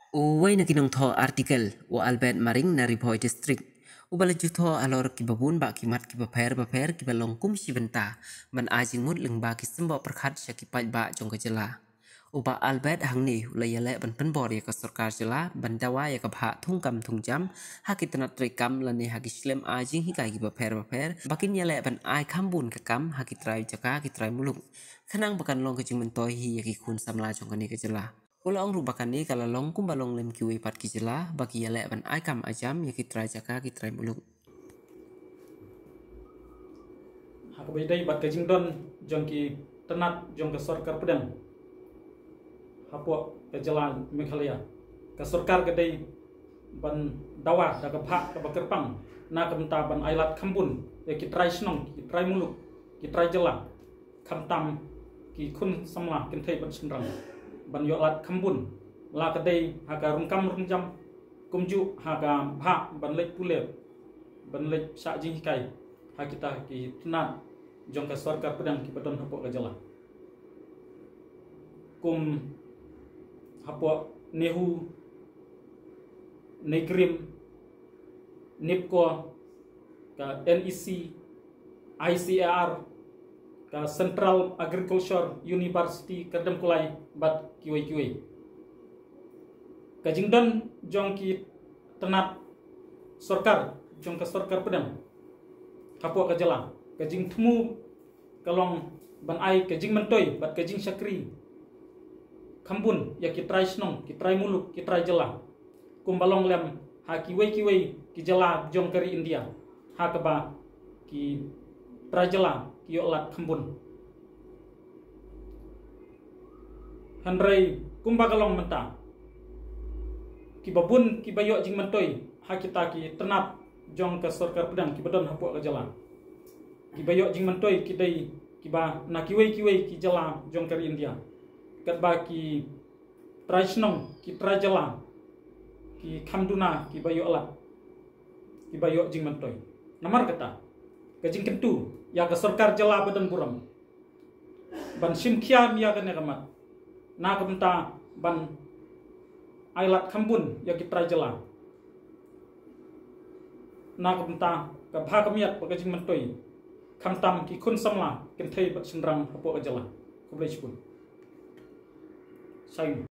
Uway na kinong tho artikel wa Albert Maring na Ripoy District. Ubala jutho alor kibabun ba kimat kibaper kibalong kum sibenta man ajing mut leng ba kisembo perkhat sya kipat ba jong kejela. Uba Albert hang ni ulayale ban penbor ya ka sarkar jela bandawa ya ka bha thungkam thungjam hakitanat rekam lane hakislem ajing hikai kibaper bakin yale ban ai khambun ka kam hakitrai jaka kitrai muluk. Kanang bakan long kejing mentoy hi yakikun samla jong kani kejela. Ula ong rubakan ni kalau long kumbalong lem kiwi pat kijela bagi yale ban aikam ajam ya kitrai jaka kitrai muluk. Hakabay bat kajing don jong ki tenat jong ke sarkar pedang hapo ke jalan Meghalaya ke sarkar kedai ban dawa da ke phak ke bakerpang na kamta ban ailat khambun ya kitrai snong kitrai muluk kitrai jela khamtam ki khun samla kin thai ban sunrang ban yolat khambun la kedai haga rungkam rungjam kumju haga bha ban lek pulep ban lek sa jing kai ha kita ki tenat jong ka sarkar pedang ki badon hapo ka jala kum hapo nehu negrim nipko ka NEC ICAR ka Central Agriculture University kadam kulai bat kiwai kajingdan jong ki tenat sarkar jong ka sarkar pedang hapo ka jala kajing temu kalong ban ai kajing mentoy bat kajing syakri khambun ya kitrai snong kitrai muluk kitrai jela kumbalong lem ha kiwai ki jela jong kari India ha kaba ki trajela ki yolat khambun handrai kumbagalong menta ki babun ki bayo jing mentoy ha kita ki tenat jong ka sarkar pedang ki badon hapo ka jela ki bayo jing mentoy ki dai ki ba na kiwai ki jela jong kari India kat ba ki trajnong ki trajela ki khamduna ki bayo alat ki bayo jing mentoy namar kata kajing kentu ya ka sarkar jela badan buram ban simkhiam ya ka negamat na kamta ban ailat khambun ya ki trajela na kamta ka bha kamiat ba kajing mentoy khamtam ki khun samla kin thai bat sunrang hapo ka jala kublai chpun sai